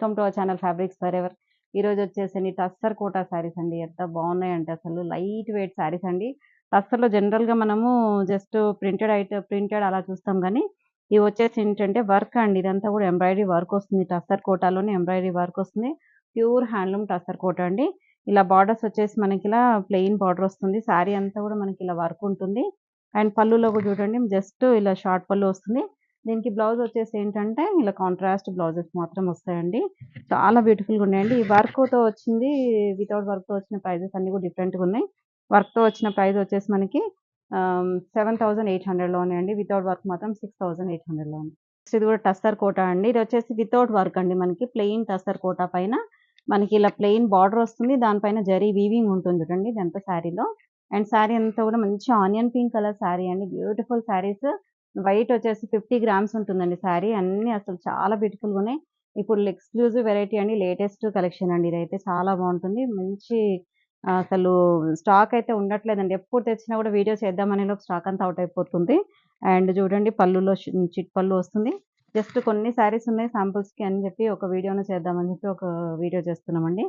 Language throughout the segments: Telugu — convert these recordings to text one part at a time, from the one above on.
Welcome to our channel fabrics for ever. ఈరోజు వచ్చేసి టస్సర్ కోటా శారీస్ అండి. ఎంత బాగున్నాయంటే అసలు లైట్ వెయిట్ శారీస్ అండి. టస్సర్లో జనరల్గా మనము జస్ట్ ప్రింటెడ్ అలా చూస్తాం, కానీ ఇవి వచ్చేసి ఏంటంటే వర్క్ అండి. ఇదంతా కూడా ఎంబ్రాయిడరీ వర్క్ వస్తుంది. టస్సర్ కోటాలోనే ఎంబ్రాయిడరీ వర్క్ వస్తుంది. ప్యూర్ హ్యాండ్లూమ్ టస్సర్ కోటా అండి. ఇలా బార్డర్స్ వచ్చేసి మనకి ఇలా ప్లెయిన్ బార్డర్ వస్తుంది. శారీ అంతా కూడా మనకి ఇలా వర్క్ ఉంటుంది. అండ్ పళ్ళులో కూడా చూడండి, జస్ట్ ఇలా షార్ట్ పళ్ళు వస్తుంది. దీనికి బ్లౌజ్ వచ్చేసి ఏంటంటే ఇలా కాంట్రాస్ట్ బ్లౌజెస్ మాత్రం వస్తాయండి. చాలా బ్యూటిఫుల్గా ఉన్నాయండి. ఈ వర్క్తో వచ్చింది, వితౌట్ వర్క్తో వచ్చిన ప్రైజెస్ అన్ని కూడా డిఫరెంట్గా ఉన్నాయి. వర్క్తో వచ్చిన ప్రైస్ వచ్చేసి మనకి 7,800లో ఉన్నాయండి. వితౌట్ వర్క్ మాత్రం 6,800లో ఉంది. ఇది కూడా టస్సర్ కోటా అండి. ఇది వచ్చేసి వితౌట్ వర్క్ అండి. మనకి ప్లెయిన్ టస్సర్ కోటా పైన మనకి ఇలా ప్లెయిన్ బార్డర్ వస్తుంది. దానిపైన జరీ వీవింగ్ ఉంటుంది చూడండి ఇదంతా శారీలో. అండ్ శారీ అంతా కూడా మంచి ఆనియన్ పింక్ కలర్ శారీ అండి. బ్యూటిఫుల్ శారీస్. వైట్ వచ్చేసి 50 గ్రామ్స్ ఉంటుందండి శారీ. అన్ని అసలు చాలా బ్యూటిఫుల్గా ఉన్నాయి. ఇప్పుడు ఎక్స్క్లూజివ్ వెరైటీ అండి, లేటెస్ట్ కలెక్షన్ అండి. ఇదైతే చాలా బాగుంటుంది. మంచి అసలు స్టాక్ అయితే ఉండట్లేదండి. ఎప్పుడు తెచ్చినా కూడా వీడియో చేద్దామనే లోపు స్టాక్ అంతా అవుట్ అయిపోతుంది. అండ్ చూడండి పళ్ళులో చిట్ పళ్ళు వస్తుంది. జస్ట్ కొన్ని శారీస్ ఉన్నాయి శాంపుల్స్కి అని చెప్పి ఒక వీడియోను చేద్దామని చెప్పి ఒక వీడియో చేస్తున్నామండి.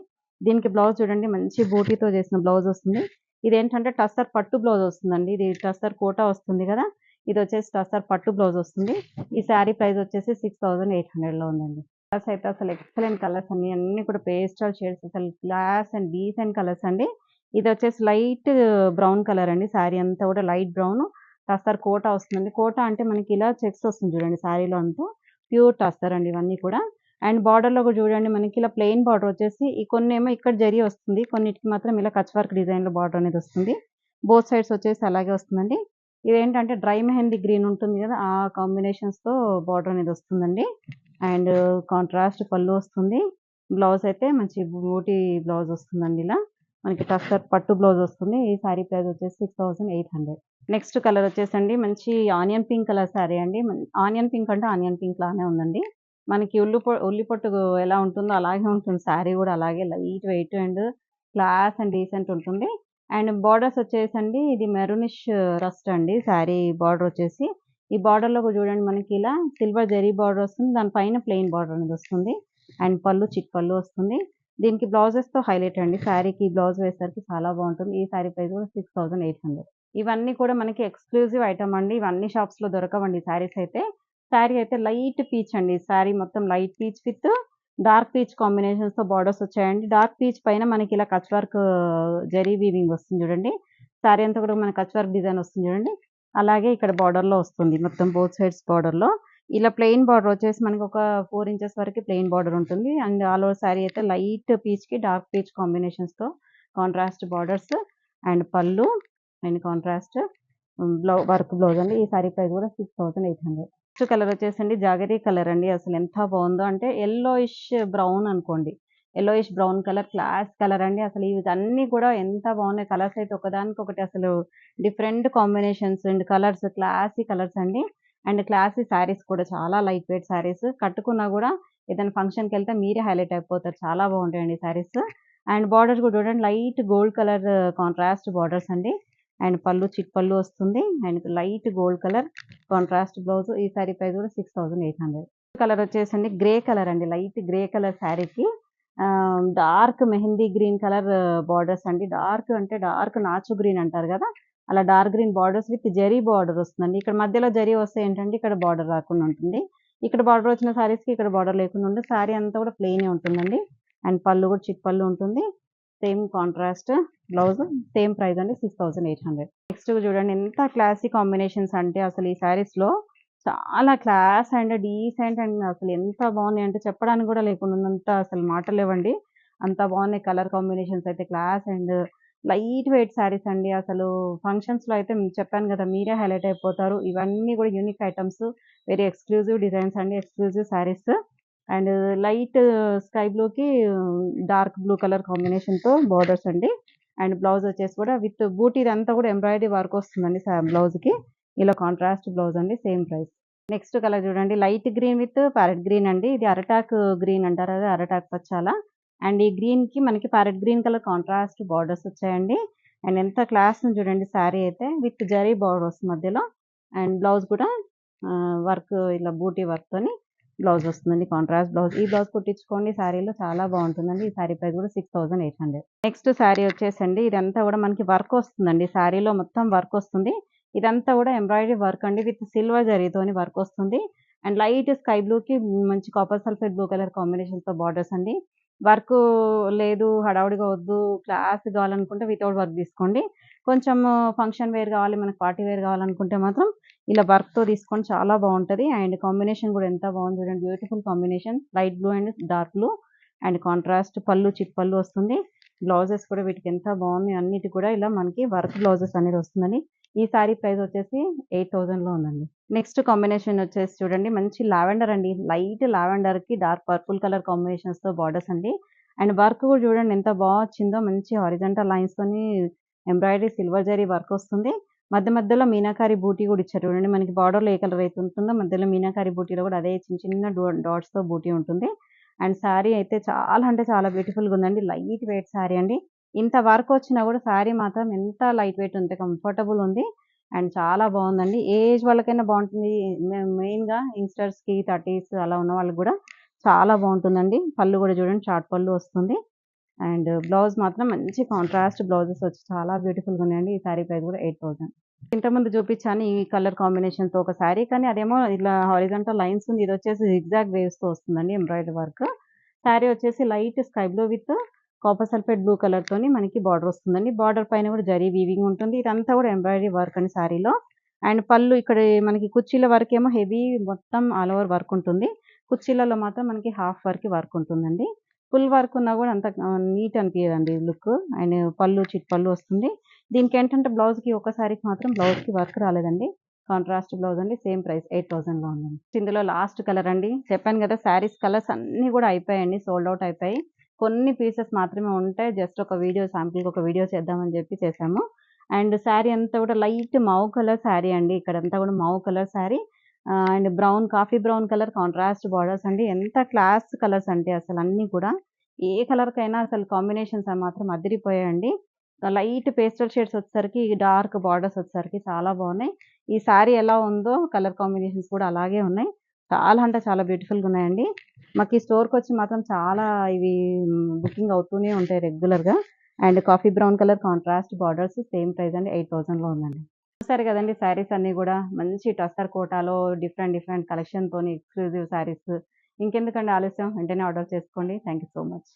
దీనికి బ్లౌజ్ చూడండి, మంచి బూటీతో చేసిన బ్లౌజ్ వస్తుంది. ఇదేంటంటే టస్సర్ పట్టు బ్లౌజ్ వస్తుందండి. ఇది టస్సర్ కోటా వస్తుంది కదా, ఇది వచ్చేసి టస్సర్ పట్టు బ్లౌజ్ వస్తుంది. ఈ శారీ ప్రైస్ వచ్చేసి 6,800లో ఉందండి. కలర్స్ అయితే అసలు ఎక్సలెంట్ కలర్స్ అండి. అన్ని కూడా పేస్టల్ షేడ్స్, అసలు క్లాస్ అండ్ డీసెంట్ కలర్స్ అండి. ఇది వచ్చేసి లైట్ బ్రౌన్ కలర్ అండి. శారీ అంతా కూడా లైట్ బ్రౌన్. టస్సర్ కోటా వస్తుందండి. కోటా అంటే మనకి ఇలా చెక్స్ వస్తుంది చూడండి శారీలో అంతా. ప్యూర్ టస్సర్ అండి ఇవన్నీ కూడా. అండ్ బార్డర్లో కూడా చూడండి మనకి ఇలా ప్లెయిన్ బార్డర్ వచ్చేసి ఈ కొన్ని ఏమో ఇక్కడ జరీ వస్తుంది, కొన్నిటికి మాత్రం ఇలా కచ్ వర్క్ డిజైన్లో బార్డర్ అనేది వస్తుంది. బోత్ సైడ్స్ వచ్చేసి అలాగే వస్తుందండి. ఇదేంటంటే డ్రై మెహందీ గ్రీన్ ఉంటుంది కదా, ఆ కాంబినేషన్స్తో బార్డర్ అనేది వస్తుందండి. అండ్ కాంట్రాస్ట్ పళ్ళు వస్తుంది. బ్లౌజ్ అయితే మంచి బూటీ బ్లౌజ్ వస్తుందండి. ఇలా మనకి టస్సర్ పట్టు బ్లౌజ్ వస్తుంది. ఈ శారీ ప్రైస్ వచ్చేసి 6,800. నెక్స్ట్ కలర్ వచ్చేసండి మంచి ఆనియన్ పింక్ కలర్ శారీ అండి. ఆనియన్ పింక్ అంటే ఆనియన్ పింక్ లానే ఉందండి. మనకి ఉల్లి పొట్టు ఎలా ఉంటుందో అలాగే ఉంటుంది శారీ కూడా. అలాగే light weight and class and decent ఉంటుంది. అండ్ బార్డర్స్ వచ్చేసండి ఇది మెరూనిష్ రస్ట్ అండి శారీ బార్డర్ వచ్చేసి. ఈ బార్డర్లో కూడా చూడండి మనకి ఇలా సిల్వర్ జరీ బార్డర్ వస్తుంది. దానిపైన ప్లెయిన్ బార్డర్ అనేది వస్తుంది. అండ్ పళ్ళు చిట్ పళ్ళు వస్తుంది. దీనికి బ్లౌజెస్తో హైలైట్ అండి. శారీకి బ్లౌజ్ వేసరికి చాలా బాగుంటుంది. ఈ శారీ ప్రైస్ కూడా 6,800. ఇవన్నీ కూడా మనకి ఎక్స్క్లూజివ్ ఐటమ్ అండి. ఇవన్నీ షాప్స్లో దొరకవండి శారీస్ అయితే. శారీ అయితే లైట్ పీచ్ అండి. శారీ మొత్తం light peach with dark peach కాంబినేషన్స్తో బార్డర్స్ వచ్చాయండి. డార్క్ పీచ్ పైన మనకి ఇలా కచ్ వర్క్ జరీ వీవింగ్ వస్తుంది చూడండి. శారీ అంతా కూడా మనకి కచ్ వర్క్ డిజైన్ వస్తుంది చూడండి. అలాగే ఇక్కడ బార్డర్లో వస్తుంది మొత్తం బోత్ సైడ్స్ బార్డర్లో. ఇలా ప్లెయిన్ బార్డర్ వచ్చేసి మనకి ఒక 4 ఇంచెస్ వరకు ప్లెయిన్ బార్డర్ ఉంటుంది. అండ్ ఆల్ ఓవర్ శారీ అయితే లైట్ పీచ్కి డార్క్ పీచ్ కాంబినేషన్స్తో contrast borders and pallu and contrast work blouse అండి. ఈ శారీ ప్రైస్ కూడా 6,800. నెక్స్ట్ కలర్ వచ్చేసండి జాగరీ కలర్ అండి. అసలు ఎంత బాగుందో అంటే ఎల్లోయిష్ బ్రౌన్ అనుకోండి. Yellowish brown colour, class colour అండి. అసలు ఇవన్నీ కూడా ఎంత బాగున్నాయి. కలర్స్ అయితే ఒకదానికొకటి అసలు different combinations and colours, classy colours అండి. అండ్ క్లాసీ శారీస్ కూడా చాలా లైట్ వెయిట్ శారీస్. కట్టుకున్నా కూడా ఏదైనా ఫంక్షన్కి వెళ్తే మీరే హైలైట్ అయిపోతారు. చాలా బాగుంటాయండి శారీస్. అండ్ బార్డర్స్ కూడా చూడండి light gold colour contrast borders అండి. అండ్ పళ్ళు చిట్ పళ్ళు వస్తుంది. And light gold colour contrast blouse. ఈ శారీ ప్రైస్ కూడా 6,800. కలర్ వచ్చేసండి గ్రే కలర్ అండి. లైట్ గ్రే కలర్ శారీకి dark mehndi green colour borders అండి. డార్క్ అంటే డార్క్ నాచు గ్రీన్ అంటారు కదా, అలా dark green borders with zari border వస్తుందండి. ఇక్కడ మధ్యలో జరీ వస్తే ఏంటంటే ఇక్కడ బార్డర్ రాకుండా ఉంటుంది. ఇక్కడ బార్డర్ వచ్చిన శారీస్కి ఇక్కడ బార్డర్ లేకుండా ఉంటుంది. శారీ అంతా కూడా ప్లెయినే ఉంటుందండి. అండ్ పళ్ళు కూడా చిట్ పళ్ళు ఉంటుంది. Same contrast blouse. Same price అండి 6,800. నెక్స్ట్ చూడండి ఎంత క్లాసీ కాంబినేషన్స్ అంటే అసలు ఈ శారీస్లో చాలా క్లాస్ అండ్ డీసెంట్ అండ్ అసలు ఎంత బాగున్నాయి అంటే చెప్పడానికి కూడా లేకుండా ఉన్నంత అసలు మాటలు లేవండి. అంత బాగున్నాయి కలర్ కాంబినేషన్స్ అయితే. Class and light weight saris అండి. అసలు ఫంక్షన్స్లో అయితే చెప్పాను కదా, మీరే హైలైట్ అయిపోతారు. ఇవన్నీ కూడా unique items, very exclusive designs అండి, exclusive saris. And light sky బ్లూకి డార్క్ బ్లూ కలర్ కాంబినేషన్తో బార్డర్స్ అండి. అండ్ బ్లౌజ్ వచ్చేసి కూడా విత్ బూటీ ఇదంతా కూడా ఎంబ్రాయిడరీ వర్క్ వస్తుందండి బ్లౌజ్కి. ఇలా కాంట్రాస్ట్ బ్లౌజ్ అండి. Same price. నెక్స్ట్ కలర్ చూడండి light green with parrot green అండి. ఇది అరటాక్ గ్రీన్ అంటారు, అదే అరటాక్ పచ్చాల. అండ్ ఈ గ్రీన్కి మనకి parrot green colour contrast borders వచ్చాయండి. అండ్ ఎంత క్లాస్ చూడండి శారీ అయితే విత్ జరీ బార్డర్ వస్తుంది మధ్యలో. అండ్ బ్లౌజ్ కూడా వర్క్ ఇలా బూటీ వర్క్తోని బ్లౌజ్ వస్తుందండి. Contrast blouse. ఈ బ్లౌజ్ కుట్టించుకోండి శారీలో చాలా బాగుంటుందండి. ఈ శారీ ప్రైస్ కూడా 6800. నెక్స్ట్ శారీ వచ్చేసండి ఇదంతా కూడా మనకి వర్క్ వస్తుందండి. శారీలో మొత్తం వర్క్ వస్తుంది. ఇదంతా కూడా ఎంబ్రాయిడరీ వర్క్ అండి విత్ సిల్వర్ జరీతోని వర్క్ వస్తుంది. అండ్ లైట్ స్కై బ్లూకి మంచి కాపర్ సల్ఫేట్ బ్లూ కలర్ కాంబినేషన్తో బార్డర్స్ అండి. వర్క్ లేదు, హడావుడిగా వద్దు, క్లాస్ కావాలనుకుంటే వితౌట్ వర్క్ తీసుకోండి. కొంచెం ఫంక్షన్ వేర్ కావాలి, మనకు పార్టీ వేర్ కావాలనుకుంటే మాత్రం ఇలా వర్క్‌తో తీసుకోండి, చాలా బావుంటది. అండ్ కాంబినేషన్ గూడా ఎంత బావుంది చూడండి. Beautiful combination. Light blue and dark blue and contrast పళ్ళు, చిప్ పళ్ళు వస్తుంది. బ్లౌజెస్ కూడా వీటికి ఎంత బావున్నాయి. అన్నిటికి కూడా ఇలా మనకి వర్క్ బ్లౌజెస్ అనేది వస్తుందండి. ఈ సారీ ప్రైస్ వచ్చేసి 8000లో ఉందండి. నెక్స్ట్ కాంబినేషన్ వచ్చేసి చూడండి మంచి లావెండర్ అండి. లైట్ లావెండర్‌కి డార్క్ పర్పుల్ కలర్ కాంబినేషన్స్‌తో బార్డర్స్ అండి. అండ్ వర్క్ కూడా చూడండి ఎంత బా వచ్చిందో. మంచి హారిజాంటల్ లైన్స్‌తోని ఎంబ్రాయిడరీ సిల్వర్ జరీ వర్క్ వస్తుంది. మధ్య మధ్యలో మీనాకారి బూటీ కూడా ఇచ్చారు చూడండి. మనకి బార్డర్‌లో ఏ కలర్ అయితే ఉంటుందో మధ్యలో మీనాకారి బూటీలో కూడా అదే చిన్న చిన్న డాట్స్‌తో బూటీ ఉంటుంది. అండ్ శారీ అయితే చాలా అంటే చాలా బ్యూటిఫుల్‌గా ఉందండి. లైట్ వెయిట్ శారీ అండి. ఇంత వర్క్ వచ్చినా కూడా శారీ మాత్రం ఎంత లైట్ వెయిట్ ఉంది, కంఫర్టబుల్ ఉంది. అండ్ చాలా బావుందండి. ఏ ఏజ్ వాళ్ళకైనా బావుంటుంది. మెయిన్‌గా యంగ్‌స్టర్స్‌కి 30స్ అలా ఉన్న వాళ్ళకి కూడా చాలా బావుంటుందండి. పళ్ళు కూడా చూడండి షార్ట్ పళ్ళు వస్తుంది. అండ్ బ్లౌజ్ మాత్రం మంచి కాంట్రాస్ట్ బ్లౌజెస్ వచ్చి చాలా బ్యూటిఫుల్‌గా ఉన్నాయండి. ఈ శారీ ప్రైస్ కూడా 8000. ఇంతకుముందు చూపించాను ఈ కలర్ కాంబినేషన్‌తో ఒక శారీ. కానీ అదేమో ఇలా హారిజాంటల్ లైన్స్ ఉంది. ఇదొచ్చేసి జిగ్‌జాగ్ వేవ్స్‌తో వస్తుందండి ఎంబ్రాయిడరీ వర్క్. శారీ వచ్చేసి light sky blue with copper sulphate blue కలర్‌తోని మనకి బార్డర్ వస్తుందండి. బార్డర్ పైన కూడా జరీ వీవింగ్ ఉంటుంది. ఇదంతా కూడా ఎంబ్రాయిడరీ వర్క్ అండి శారీలో. అండ్ పళ్ళు ఇక్కడ మనకి కుర్చీల వరకేమో హెవీ మొత్తం ఆల్ ఓవర్ వర్క్ ఉంటుంది. కుర్చీలలో మాత్రం మనకి హాఫ్ వరకి వర్క్ ఉంటుందండి. ఫుల్ వర్క్ ఉన్నా కూడా అంత నీట్ అనిపియదండి లుక్. అండ్ పళ్ళు, చిట్ పళ్ళు వస్తుంది. దీనికేంటంటే బ్లౌజ్‌కి ఒక సారీకి మాత్రం బ్లౌజ్‌కి వర్క్ రాలేదండి. కాంట్రాస్ట్ బ్లౌజ్ అండి. సేమ్ ప్రైస్ 8000లో ఉందండి. ఇందులో లాస్ట్ కలర్ అండి. చెప్పాను కదా శారీస్ కలర్స్ అన్నీ కూడా అయిపోయాయండి. సోల్డ్ ఔట్ అయిపోయాయి. కొన్ని పీసెస్ మాత్రమే ఉంటాయి. జస్ట్ ఒక వీడియో శాంపిల్‌కి ఒక వీడియో చేద్దామని చెప్పి చేశాము. అండ్ శారీ అంతా కూడా లైట్ మావు కలర్ శారీ అండి. ఇక్కడంతా కూడా mauve colour sari. And brown, coffee brown colour contrast borders అండి. ఎంత క్లాస్ కలర్స్ అంటే అసలు అన్నీ కూడా. ఏ కలర్‌కైనా అసలు కాంబినేషన్స్ మాత్రం అదిరిపోయాయండి. లైట్ పేస్టల్ షేడ్స్ వచ్చేసరికి డార్క్ బార్డర్స్ వచ్చేసరికి చాలా బాగున్నాయి. ఈ శారీ ఎలా ఉందో కలర్ కాంబినేషన్స్ కూడా అలాగే ఉన్నాయి. చాలా అంటే చాలా బ్యూటిఫుల్‌గా ఉన్నాయండి. మాకు ఈ స్టోర్‌కొచ్చి మాత్రం చాలా ఇవి బుకింగ్ అవుతూనే ఉంటాయి రెగ్యులర్‌గా. And coffee brown colour contrast borders same price అండి. 8000లో ఉందండి. చూసారు కదండీ శారీస్ అన్నీ గూడా. మంచి టస్సర్ కోటాలో డిఫరెంట్ డిఫరెంట్ కలెక్షన్‌తోని ఎక్స్‌క్లూజివ్ శారీస్. ఇంకెందుకండి ఆలస్యం వెంటనే ఆర్డర్ చేసుకోండి. Thank you so much.